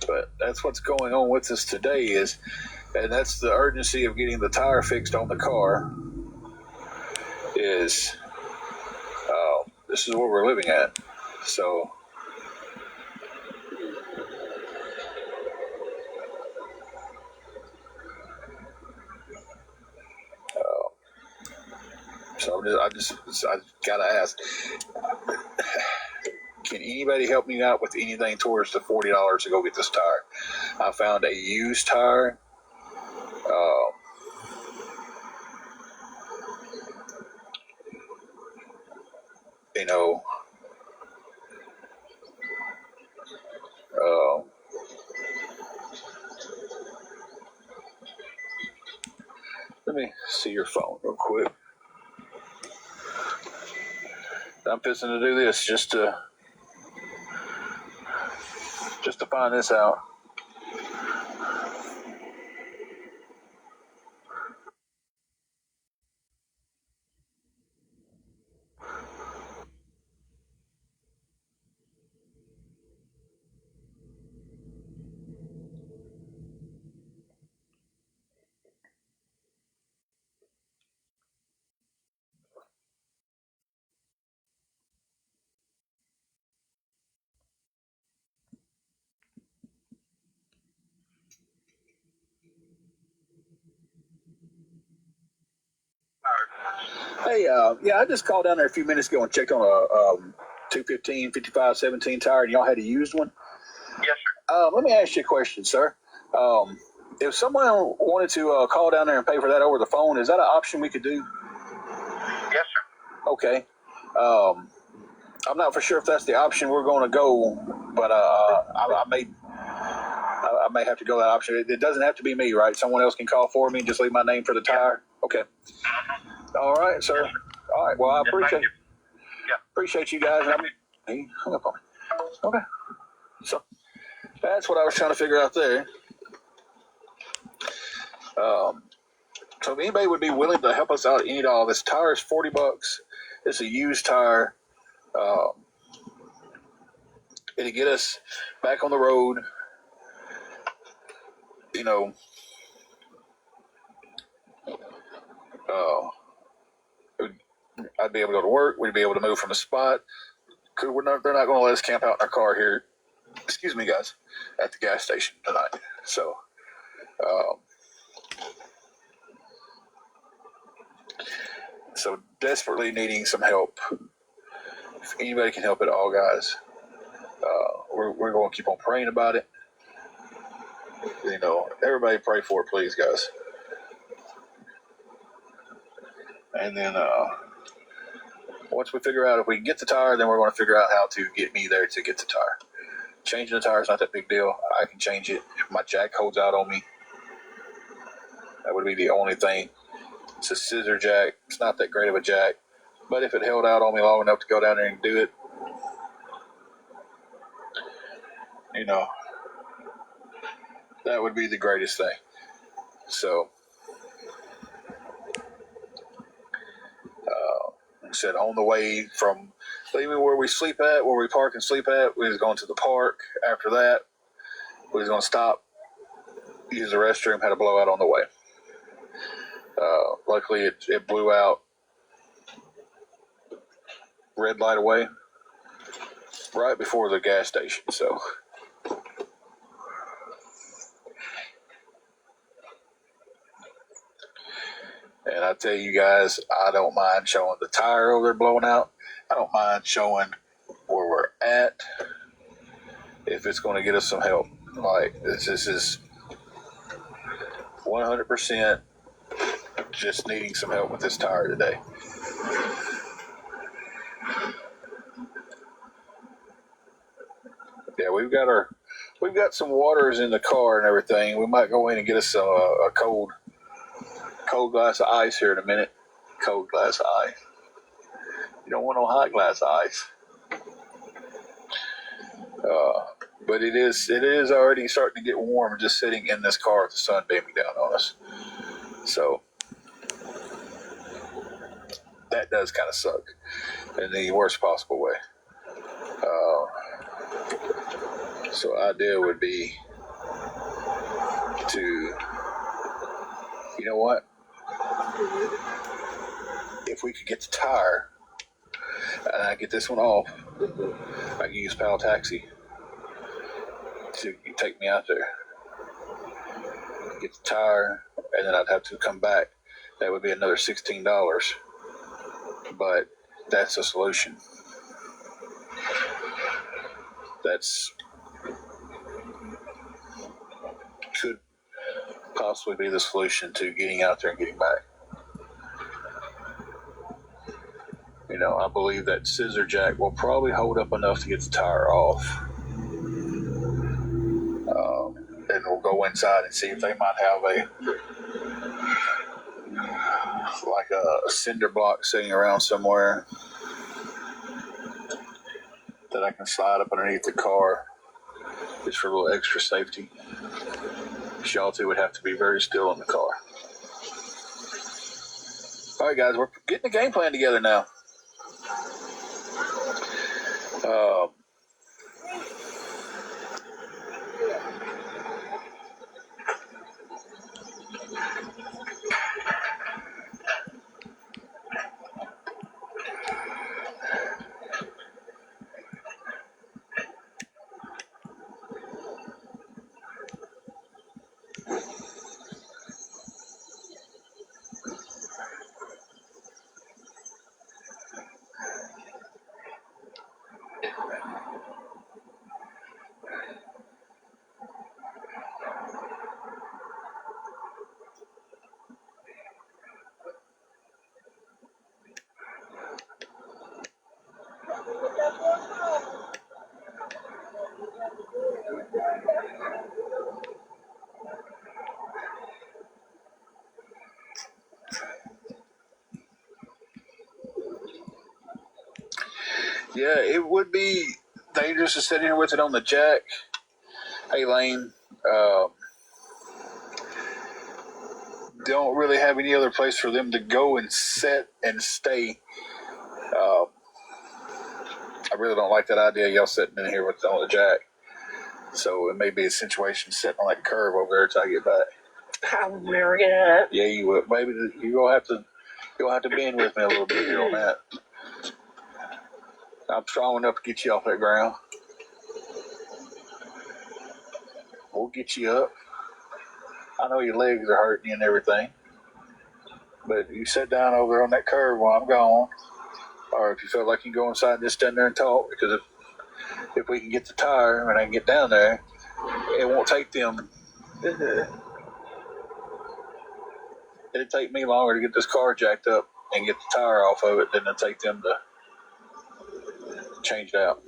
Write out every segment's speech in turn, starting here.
But that's what's going on with us today and that's the urgency of getting the tire fixed on the car is, this is where we're living at. So, I gotta ask, can anybody help me out with anything towards the $40 to go get this tire? I found a used tire. You know, let me see your phone real quick. I'm fixing to do this just to find this out. Hey, yeah, I just called down there a few minutes ago and checked on a 215, 55, 17 tire, and y'all had a used one? Yes, sir. Let me ask you a question, sir. If someone wanted to call down there and pay for that over the phone, is that an option we could do? Yes, sir. Okay. I'm not for sure if that's the option we're going to go, but I may have to go that option. It doesn't have to be me, right? Someone else can call for me and just leave my name for the tire? Okay. All right, sir. Yes, sir. All right. Well, I appreciate you guys. He hung up on me. Okay. So that's what I was trying to figure out there. So if anybody would be willing to help us out any at all, this tire is $40. It's a used tire. It'll get us back on the road. You know, I'd be able to go to work. We'd be able to move from the spot. They're not going to let us camp out in our car here. Excuse me, guys, at the gas station tonight. So desperately needing some help. If anybody can help at all, guys, we're going to keep on praying about it. You know, everybody pray for it, please, guys. And then once we figure out if we can get the tire, then we're going to figure out how to get me there to get the tire. Changing the tire is not that big deal. I can change it. If my jack holds out on me, that would be the only thing. It's a scissor jack. It's not that great of a jack. But if it held out on me long enough to go down there and do it, you know, that would be the greatest thing. So, like I said, on the way from leaving where we sleep at, where we park and sleep at, we was going to the park. After that, we was going to stop, use the restroom, had a blowout on the way. Luckily, it blew out, red light away, right before the gas station. So, and I tell you guys, I don't mind showing the tire over there blowing out. I don't mind showing where we're at if it's going to get us some help. Like, this is 100% just needing some help with this tire today. Yeah, we've got some waters in the car and everything. We might go in and get us a cold glass of ice here in a minute. Cold glass of ice. You don't want no hot glass of ice. But it is already starting to get warm just sitting in this car with the sun beaming down on us. So that does kind of suck in the worst possible way. So idea would be to, you know what? If we could get the tire and I get this one off, I can use Pal Taxi to take me out there, get the tire, and then I'd have to come back. That would be another $16, but that's a solution. That's could possibly be the solution to getting out there and getting back. You know, I believe that scissor jack will probably hold up enough to get the tire off. And we'll go inside and see if they might have a cinder block sitting around somewhere that I can slide up underneath the car just for a little extra safety. Y'all two would have to be very still in the car. All right, guys, we're getting the game plan together now. Yeah, it would be dangerous to sit here with it on the jack. Hey, Lane, don't really have any other place for them to go and sit and stay. I really don't like that idea, y'all sitting in here with it on the jack. So it may be a situation sitting on that curve over there until I get back. I will never get it up. Yeah, you will. Maybe you'll have to bend with me a little bit here on that. I'm strong enough to get you off that ground. We'll get you up. I know your legs are hurting you and everything, but you sit down over there on that curve while I'm gone, or if you feel like you can go inside and just stand there and talk, because if we can get the tire and I can get down there, it won't take them. It'd take me longer to get this car jacked up and get the tire off of it than it'd take them to change it out.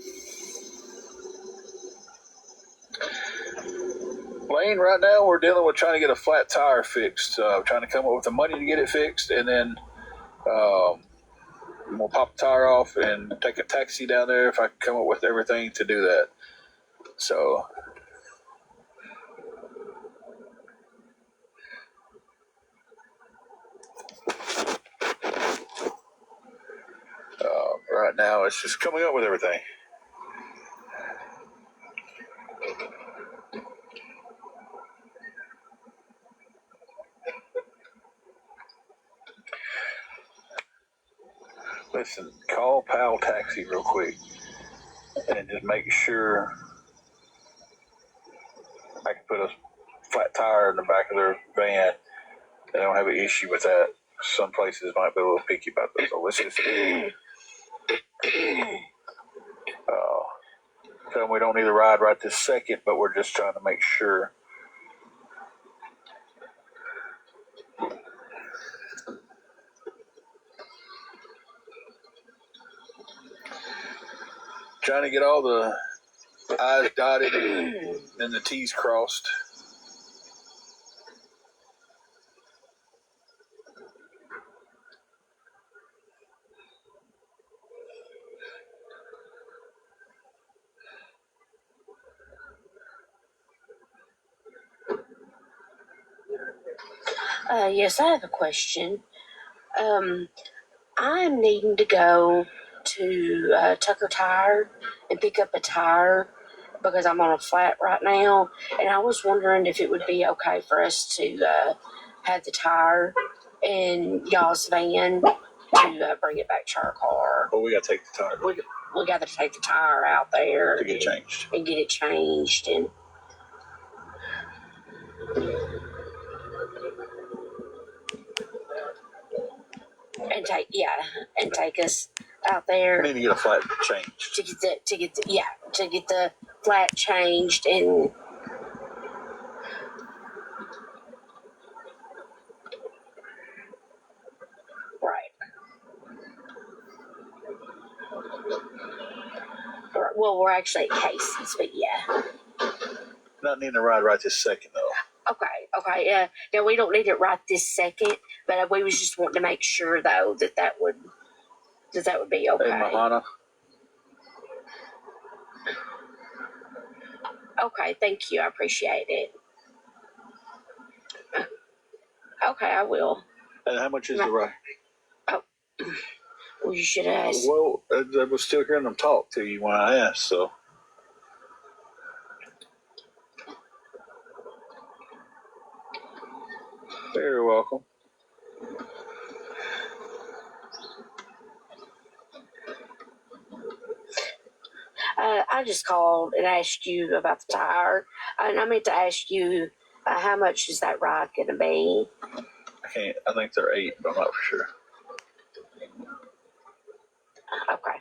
Lane, right now we're dealing with trying to get a flat tire fixed, trying to come up with the money to get it fixed, and then we'll pop the tire off and take a taxi down there if I can come up with everything to do that. So right now it's just coming up with everything. Listen, call Pal Taxi real quick and just make sure I can put a flat tire in the back of their van. They don't have an issue with that. Some places might be a little picky about that. So let's just tell them we don't need to ride right this second, but we're just trying to make sure. Trying to get all the I's dotted and the T's crossed. Yes, I have a question. I'm needing to go to Tucker Tire and pick up a tire because I'm on a flat right now, and I was wondering if it would be okay for us to have the tire in y'all's van to bring it back to our car. But we got to take the tire We got to take the tire out there to get it changed. And get it changed and take us out there. We need to get a flat changed. To get the flat changed and right. Well, we're actually at Casey's, but yeah. Not needing to ride right this second though. Okay, yeah. No, we don't need it right this second, but we was just wanting to make sure though that would be okay. Hey, Mahana. Okay, thank you. I appreciate it. Okay, I will. And how much is the ride? Oh, well, you should ask. Well, I was still hearing them talk to you when I asked, so. You're welcome. I just called and asked you about the tire, and I meant to ask you how much is that ride going to be? I think they're 8, but I'm not for sure. Okay.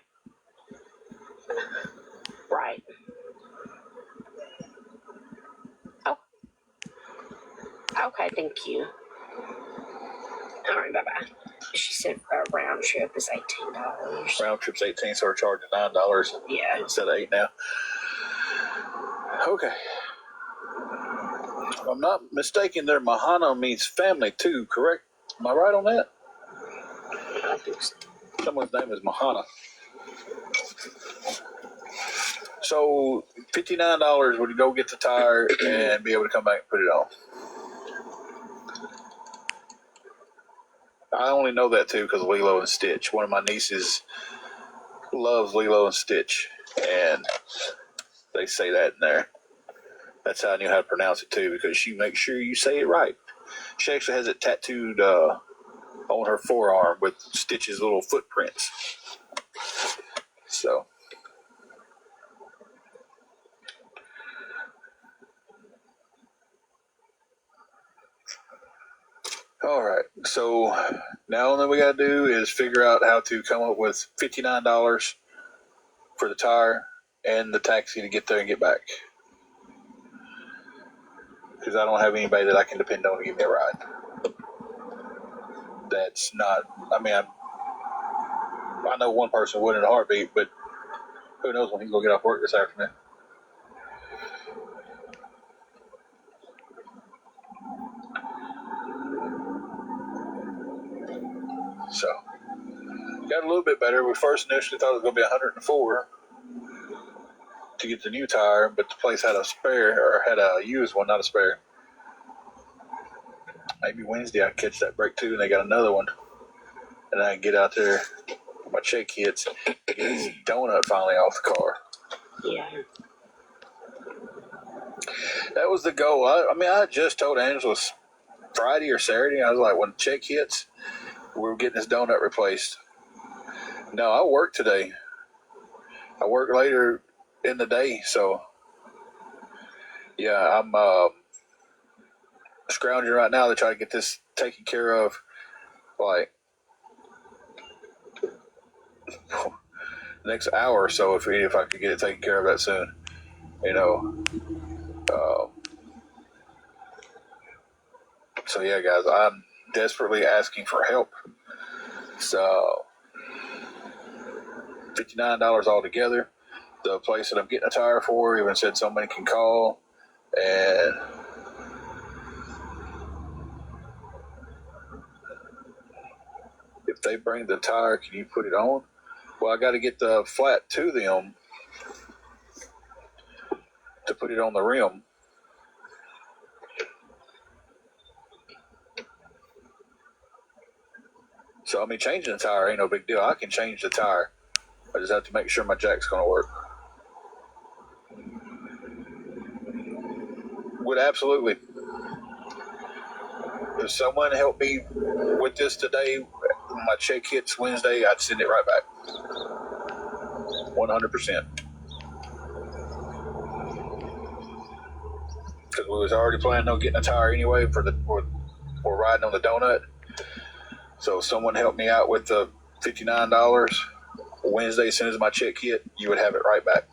Right. Oh. Okay, thank you. All right, bye-bye. She said round trip is $18. Round trip's 18, so we're charging $9 instead of 8 now. Okay. If I'm not mistaken, their Mahana means family too, correct? Am I right on that? I think so. Someone's name is Mahana. So $59 would go get the tire and be able to come back and put it on. I only know that too because of Lilo and Stitch. One of my nieces loves Lilo and Stitch, and they say that in there. That's how I knew how to pronounce it too, because she makes sure you say it right. She actually has it tattooed on her forearm with Stitch's little footprints. So. All right, so now all that we got to do is figure out how to come up with $59 for the tire and the taxi to get there and get back. Because I don't have anybody that I can depend on to give me a ride. That's not, I mean, I know one person would in a heartbeat, but who knows when he's going to get off work this afternoon. So, got a little bit better. We first initially thought it was going to be $104 to get the new tire, but the place had a spare, or had a used one, not a spare. Maybe Wednesday I catch that break too, and they got another one. And I can get out there with my check hits and get this donut finally off the car. Yeah. That was the goal. I just told Angela Friday or Saturday, I was like, when the check hits, we're getting this donut replaced. No, I work today. I work later in the day, so yeah, I'm scrounging right now to try to get this taken care of, like next hour or so, if I could get it taken care of that soon, you know. So yeah, guys, I'm desperately asking for help. So $59 altogether. The place that I'm getting a tire for even said somebody can call, and if they bring the tire, can you put it on? Well, I got to get the flat to them to put it on the rim. So, I mean, changing the tire ain't no big deal. I can change the tire. I just have to make sure my jack's going to work. Would absolutely. If someone helped me with this today, my check hits Wednesday, I'd send it right back. 100%. Because we was already planning on getting a tire anyway for we're riding on the donut. So if someone helped me out with the $59 Wednesday, as soon as my check hit, you would have it right back.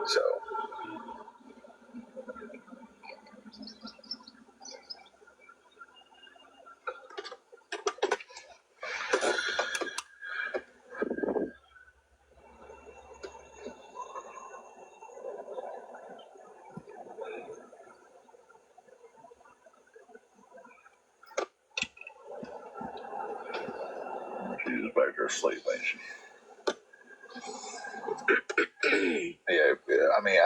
So she's back there asleep, ain't she? Yeah, I mean,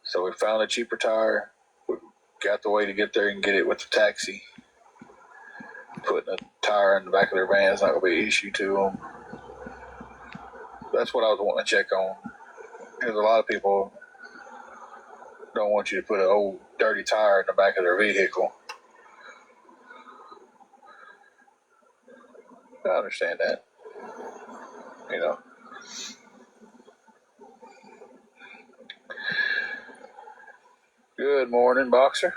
so we found a cheaper tire. We got the way to get there and get it with the taxi. Putting a tire in the back of their van is not going to be an issue to them. That's what I was wanting to check on. Because a lot of people don't want you to put an old dirty tire in the back of their vehicle. I understand that. You know. Good morning, Boxer.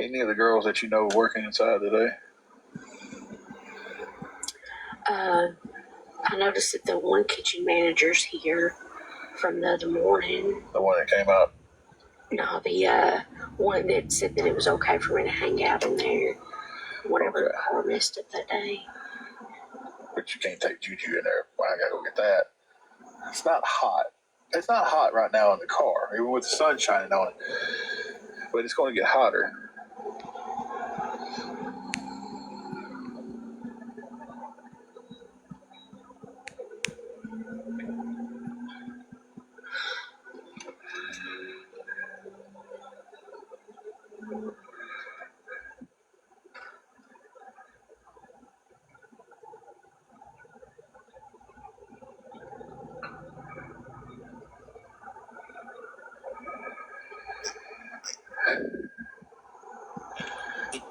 Any of the girls that you know working inside today? I noticed that the one kitchen manager's here from the other morning. The one that came out? No, the one that said that it was okay for me to hang out in there whenever the car messed up that day. But you can't take Juju in there. Well, I gotta go get that. It's not hot. It's not hot right now in the car, even with the sun shining on it. But it's going to get hotter.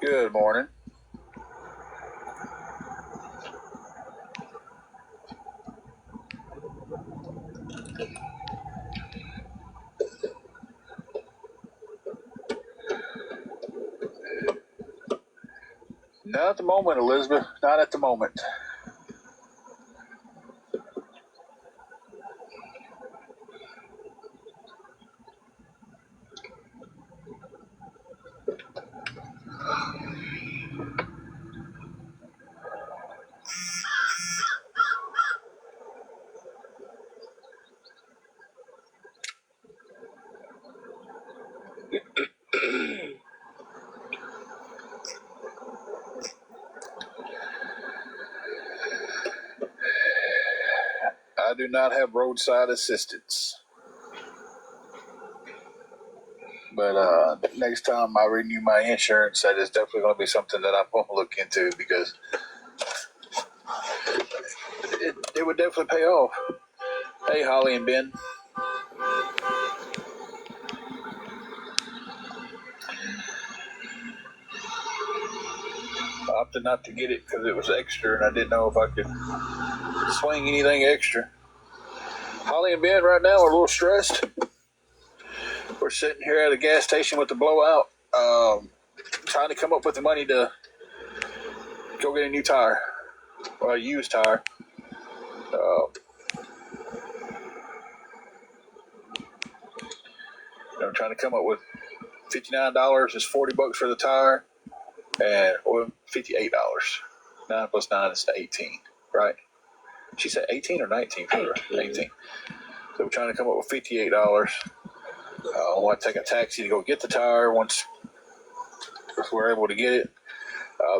Good morning. Not at the moment, Elizabeth. Not at the moment. I do not have roadside assistance. But next time I renew my insurance, that is definitely going to be something that I'm going to look into because it would definitely pay off. Hey, Holly and Ben. I opted not to get it because it was extra and I didn't know if I could swing anything extra. Holly and Ben right now are a little stressed. We're sitting here at a gas station with the blowout, trying to come up with the money to go get a new tire, or a used tire. I'm trying to come up with $59 is $40 for the tire. And $58. 9 plus 9 is 18, right? She said 18 or 19 for her? 18. So we're trying to come up with $58. I want to take a taxi to go get the tire once we're able to get it.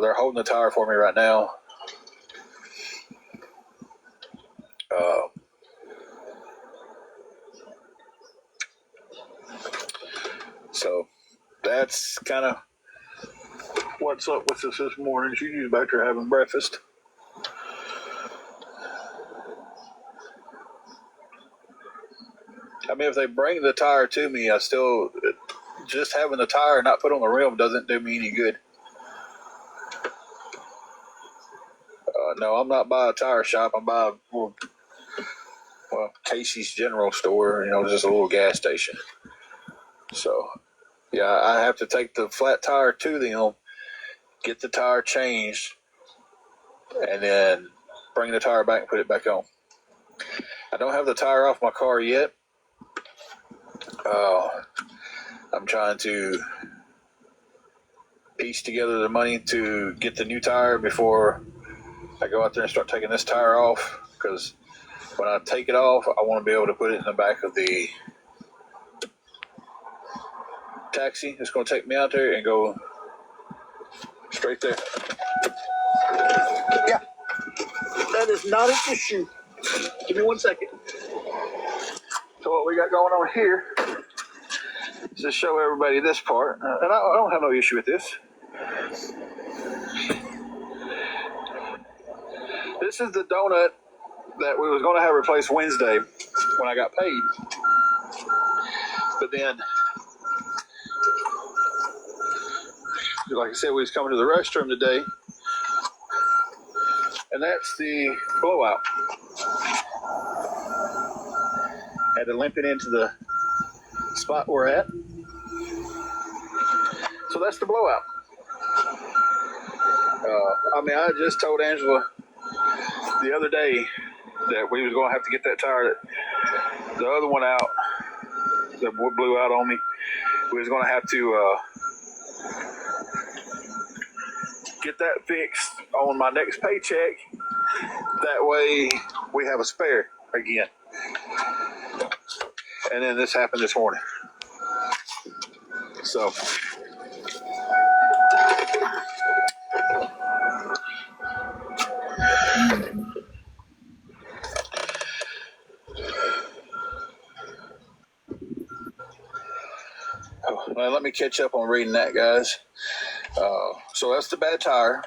They're holding the tire for me right now. So that's kind of what's up with us this morning. She's back there having breakfast. I mean, if they bring the tire to me, I still, just having the tire not put on the rim doesn't do me any good. No, I'm not by a tire shop. I'm by, well, Casey's General Store, just a little gas station. So, yeah, I have to take the flat tire to them, get the tire changed, and then bring the tire back and put it back on. I don't have the tire off my car yet. I'm trying to piece together the money to get the new tire before I go out there and start taking this tire off, because when I take it off, I want to be able to put it in the back of the taxi. It's going to take me out there and go straight there. Yeah, that is not an issue. Give me 1 second. So what we got going on here is to show everybody this part, and I don't have no issue with this. This is the donut that we was going to have replaced Wednesday when I got paid. But then, like I said, we was coming to the restroom today, and that's the blowout. Had to limp it into the spot we're at. So that's the blowout. I just told Angela the other day that we was going to have to get that tire, the other one out, that blew out on me. We was going to have to get that fixed on my next paycheck. That way we have a spare again. And then this happened this morning. So well, let me catch up on reading that, guys. So that's the bad tire.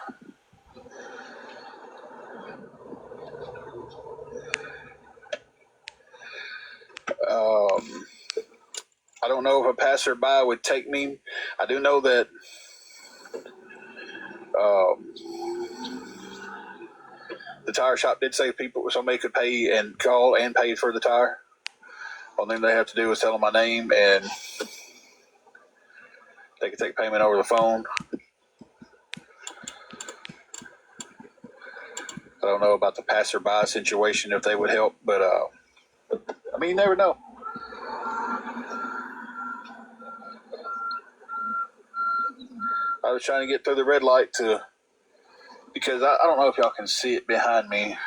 I don't know if a passerby would take me. I do know that the tire shop did say somebody could pay and call and pay for the tire. Only thing they have to do is tell them my name, and they can take payment over the phone. I don't know about the passerby situation, if they would help, but you never know. I was trying to get through the red light because I don't know if y'all can see it behind me.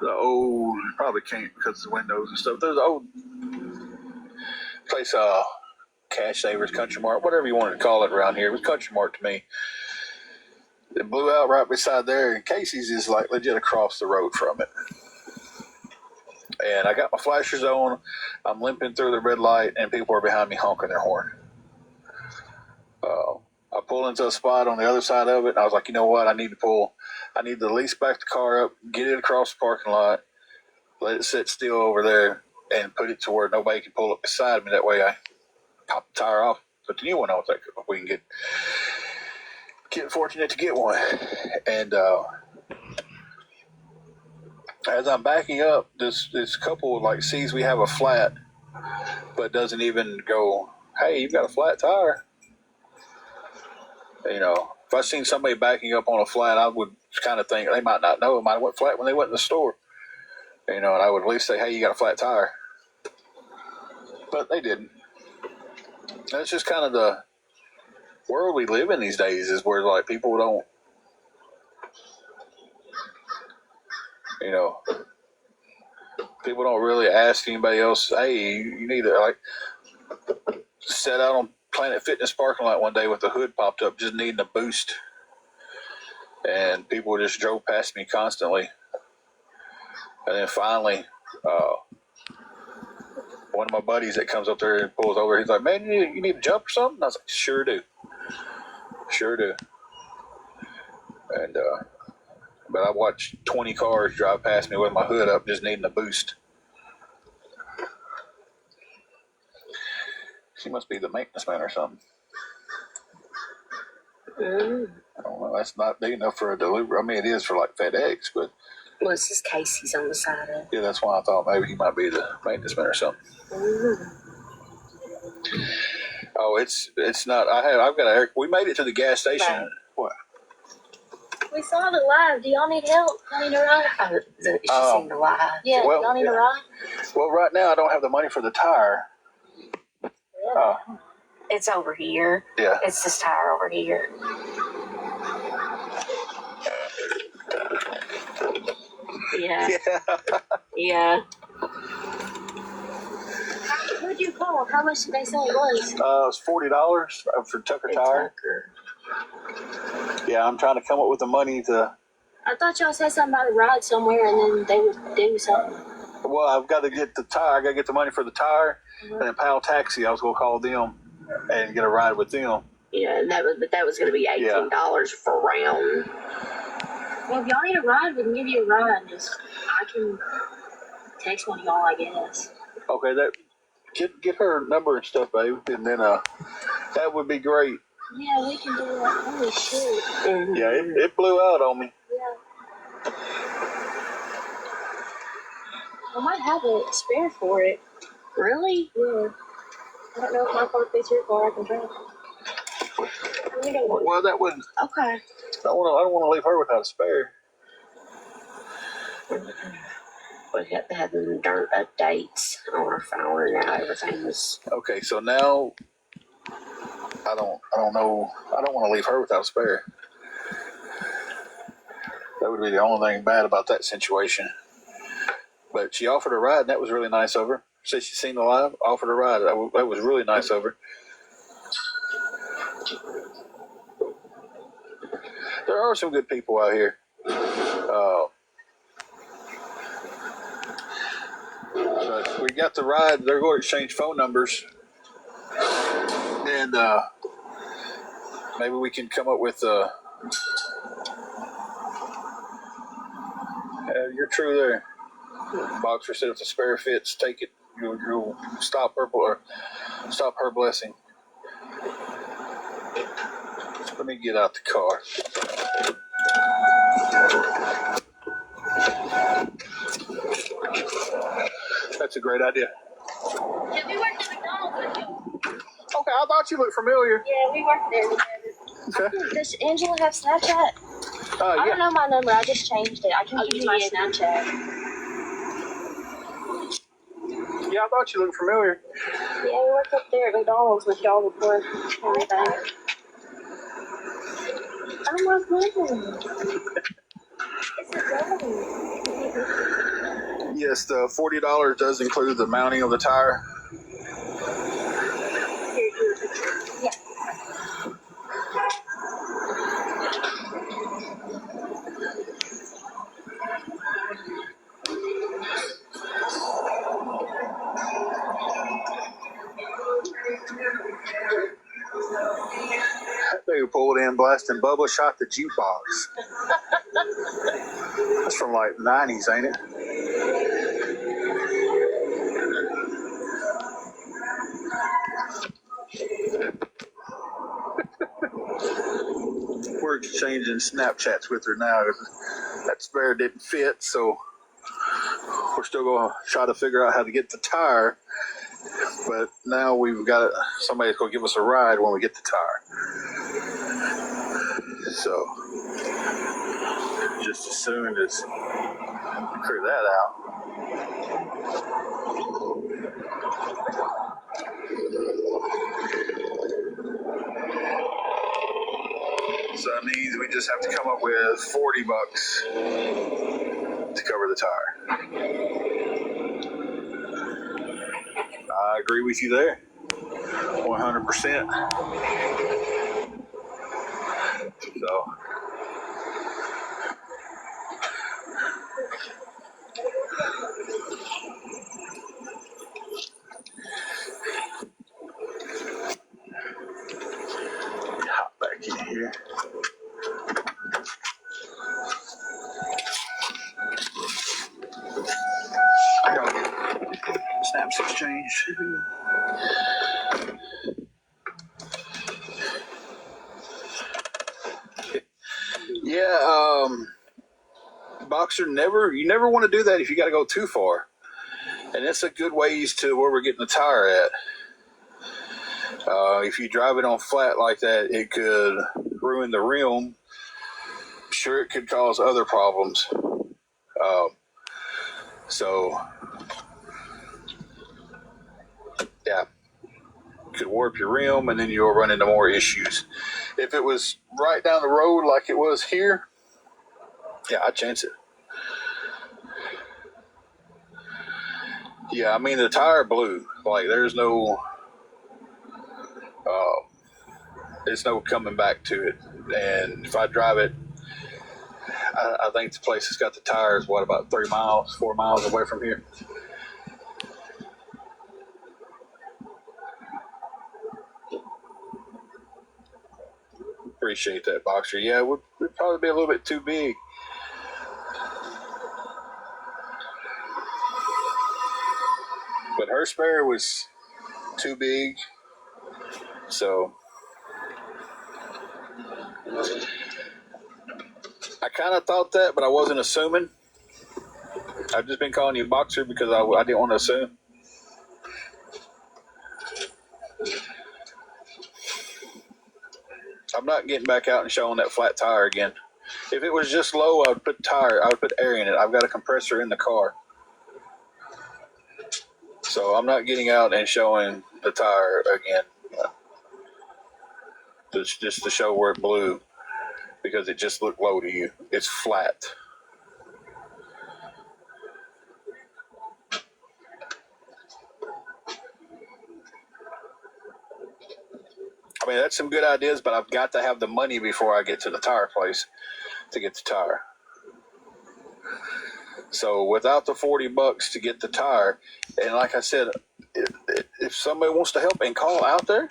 The old, probably can't because of the windows and stuff. There's an old place, Cash Savers, Country Mart, whatever you wanted to call it around here. It was Country Mart to me. It blew out right beside there, and Casey's is like legit across the road from it. And I got my flashers on. I'm limping through the red light, and people are behind me honking their horn. I pull into a spot on the other side of it, and I was like, you know what? I need to at least back the car up, get it across the parking lot, let it sit still over there, and put it to where nobody can pull up beside me. That way I pop the tire off, put the new one on, if we can get fortunate to get one. And as I'm backing up, this couple sees we have a flat, but doesn't even go, hey, you've got a flat tire. If I seen somebody backing up on a flat, I would kind of think they might not know. It might have went flat when they went in the store. And I would at least say, hey, you got a flat tire. But they didn't. That's just kind of the world we live in these days is where like people don't, you know, people don't really ask anybody else. Hey, you need to like set out on Planet Fitness parking lot one day with the hood popped up, just needing a boost, and people just drove past me constantly. And then finally, one of my buddies that comes up there and pulls over, he's like, "Man, you need to jump or something?" And I was like, "Sure do, sure do." And but I watched 20 cars drive past me with my hood up, just needing a boost. She must be the maintenance man or something. I don't know. That's not big enough for a delivery. I mean, it is for like FedEx, but. Well, it's just Casey's on the side of it. Yeah, that's why I thought maybe he might be the maintenance man or something. Oh, it's not. I've got a. We made it to the gas station. Right. What? We saw the live. Do y'all need help? Y'all need a ride? She's seen the live. Yeah, Well, y'all need a ride? Well, right now I don't have the money for the tire. It's over here. Yeah. It's this tire over here. Yeah. Yeah. Who'd you call? How much did they say it was? It was $40 for Tucker Tire. Yeah, I'm trying to come up with the money to. I thought y'all said something about a ride somewhere and then they would do something. Well, I've got to get the tire. I got to get the money for the tire, and then Pal Taxi. I was going to call them and get a ride with them. Yeah, and that was going to be $18 for round. Well, if y'all need a ride, we can give you a ride. I can text one of y'all, I guess. Okay, that get her number and stuff, babe, and then that would be great. Yeah, we can do that. Holy shit. Mm-hmm. Yeah, it blew out on me. Yeah. I might have a spare for it. Really? Yeah. I don't know if my car fits your car. I can try. Well, that wouldn't. Okay. I don't want to leave her without a spare. We have to have them darn updates on our phone, and now everything's. Okay, so now I don't know. I don't want to leave her without a spare. That would be the only thing bad about that situation. But she offered a ride, and that was really nice of her. Said she'd seen the live, offered a ride. That was really nice of her. There are some good people out here. But we got the ride. They're going to exchange phone numbers. And maybe we can come up with you're true there. Boxer said if the spare fits, take it. You'll stop her blessing. Let me get out the car. That's a great idea. Yeah, we worked at McDonald's with you. Okay, I thought you looked familiar. Yeah, we worked there together. Okay. Does Angela have Snapchat? I Yeah. don't know my number. I just changed it. I can give you my Snapchat. Yeah, I thought you looked familiar. Yeah, we worked up there at McDonald's with y'all before everything. Oh my goodness. It's a dog. Yes, the $40 does include the mounting of the tire. Yeah. They pulled in, blasting Bubba, shot the jukebox. That's from like the 90s, ain't it? We're exchanging Snapchats with her now. That spare didn't fit, so we're still going to try to figure out how to get the tire. But now we've got somebody's going to give us a ride when we get the tire. So just as soon as we clear that out. So that means we just have to come up with $40 to cover the tire. I agree with you there. 100%. So. Hop back in here. I gotta get snaps exchanged. Yeah, Boxer, you never want to do that if you got to go too far. And that's a good ways to where we're getting the tire at. If you drive it on flat like that, it could ruin the rim. Sure, it could cause other problems. So, yeah, could warp your rim, and then you'll run into more issues. If it was right down the road like it was here, yeah, I'd chance it. Yeah, I mean, the tire blew. Like, there's no coming back to it. And if I drive it, I think the place has got the tires, about 4 miles away from here. Appreciate that, Boxer. Yeah, it would probably be a little bit too big. But her spare was too big. So I kind of thought that, but I wasn't assuming. I've just been calling you Boxer because I didn't want to assume. I'm not getting back out and showing that flat tire again. If it was just low, I would put air in it. I've got a compressor in the car. So I'm not getting out and showing the tire again. Just to show where it blew, because it just looked low to you. It's flat. I mean, that's some good ideas, but I've got to have the money before I get to the tire place to get the tire. So without the $40 to get the tire, and like I said, if somebody wants to help and call out there,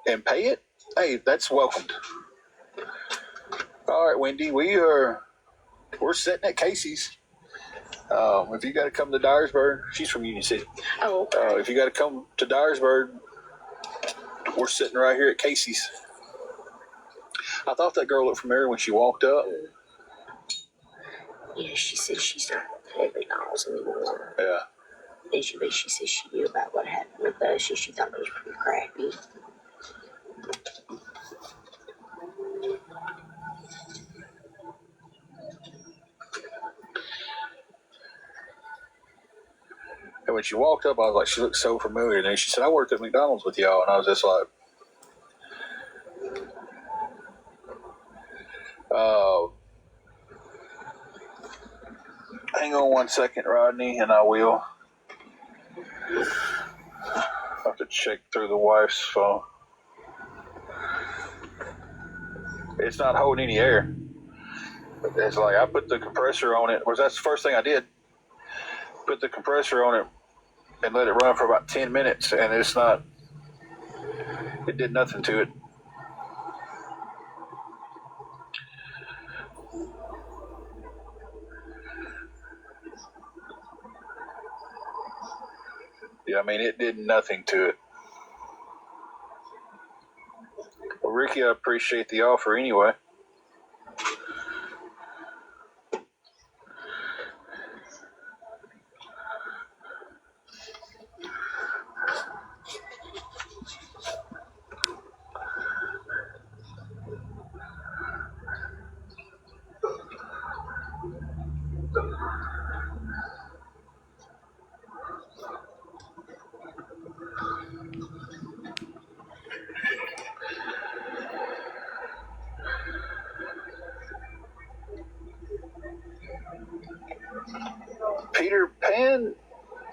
and pay it, hey, that's welcomed. All right, Wendy, we're sitting at Casey's. If you got to come to Dyersburg, she's from Union City. Oh, okay. If you got to come to Dyersburg, we're sitting right here at Casey's. I thought that girl looked familiar when she walked up. Yeah, she said she's not at McDonald's anymore. Yeah. Basically, she said she knew about what happened with us, and she thought it was pretty crappy. And when she walked up, I was like, she looks so familiar. And then she said, I worked at McDonald's with y'all. And I was just like, hang on 1 second, Rodney, and I will. I have to check through the wife's phone. It's not holding any air. It's like I put the compressor on it. That's the first thing I did. Put the compressor on it and let it run for about 10 minutes, and it did nothing to it. Yeah, I mean, it did nothing to it. Well, Ricky, I appreciate the offer anyway.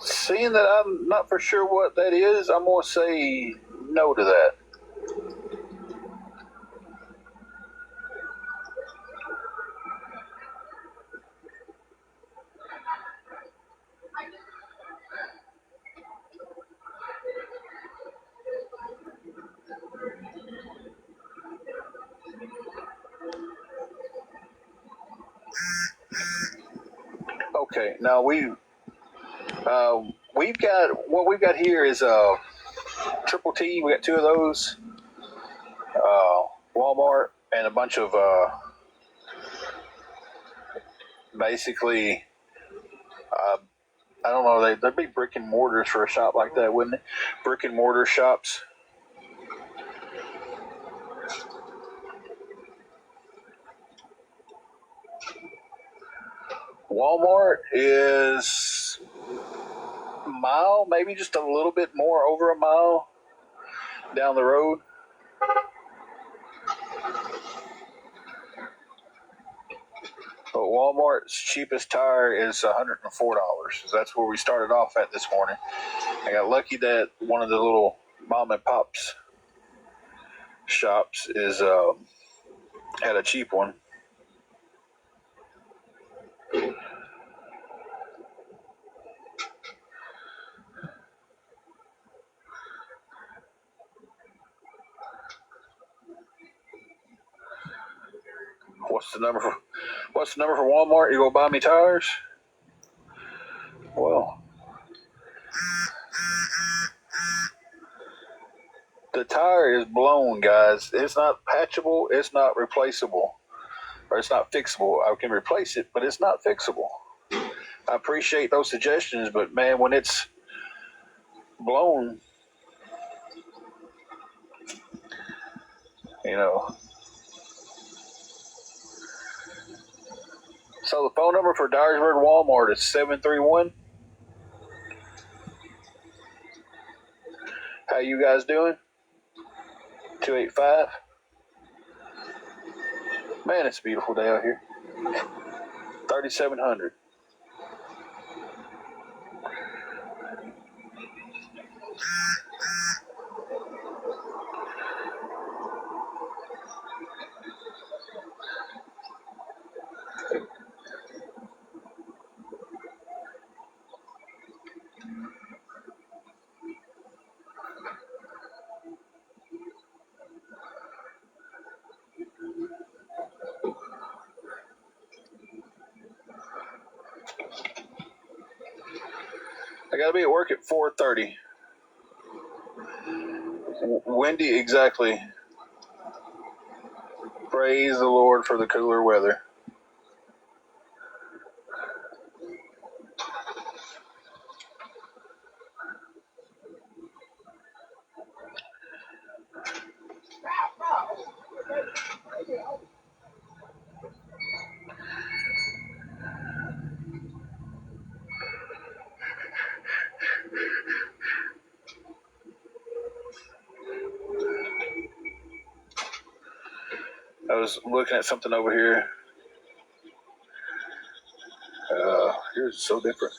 Seeing that I'm not for sure what that is, I'm going to say no to that. Okay, now we've got what we've got here is triple T. We got 2 of those, Walmart, and a bunch of basically. I don't know. There'd be brick and mortars for a shop like that, wouldn't it? Brick and mortar shops. Walmart is a mile, maybe just a little bit more, over a mile down the road. But Walmart's cheapest tire is $104. That's where we started off at this morning. I got lucky that one of the little mom and pops shops is had a cheap one. What's the number for Walmart? You go buy me tires? Well, the tire is blown, guys. It's not patchable. It's not replaceable. Or it's not fixable. I can replace it, but it's not fixable. I appreciate those suggestions, but man, when it's blown, you know. So the phone number for Dyersburg Walmart is 731. How you guys doing? 285. Man, it's a beautiful day out here. 3700. I gotta be at work at 4:30. Windy, exactly. Praise the Lord for the cooler weather. I was looking at something over here. Yours is so different.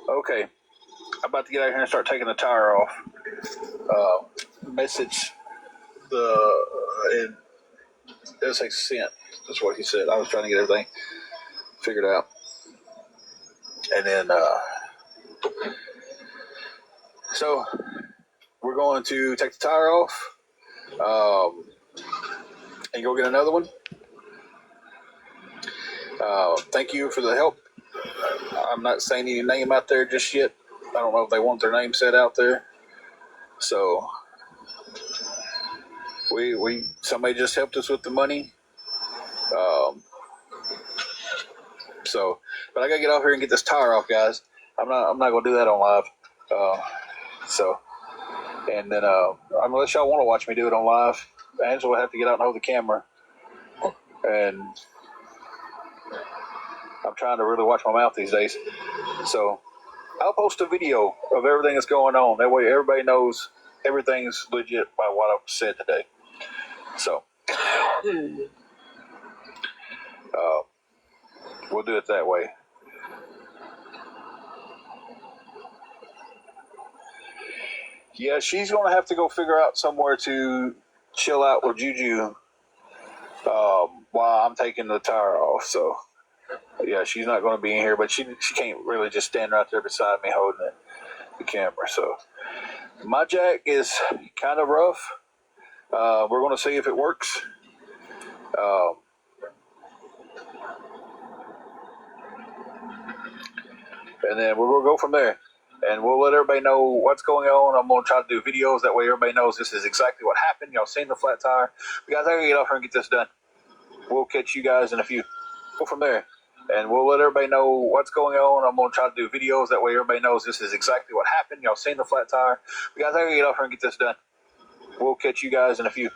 Okay, I'm about to get out here and start taking the tire off. Message and it'll say sent. That's what he said. I was trying to get everything figured out, and then so we're going to take the tire off and go get another one. Thank you for the help. I'm not saying any name out there just yet. I don't know if they want their name said out there. So we somebody just helped us with the money. So, but I gotta get off here and get this tire off, guys. I'm not gonna do that on live. So, and then unless y'all want to watch me do it on live, Angela will have to get out and hold the camera. And I'm trying to really watch my mouth these days. So I'll post a video of everything that's going on. That way everybody knows everything's legit by what I've said today. So we'll do it that way. Yeah, she's going to have to go figure out somewhere to chill out with Juju while I'm taking the tire off. So, yeah, she's not going to be in here, but she can't really just stand right there beside me holding the camera. So, my jack is kind of rough. We're going to see if it works. And then we're going to go from there. And we'll let everybody know what's going on. I'm going to try to do videos. That way everybody knows this is exactly what happened. Y'all seen the flat tire. But guys, I got to get off here and get this done. We'll catch you guys in a few. Go from there. And we'll let everybody know what's going on. I'm going to try to do videos. That way everybody knows this is exactly what happened. Y'all seen the flat tire. But guys, I got to get off here and get this done. We'll catch you guys in a few.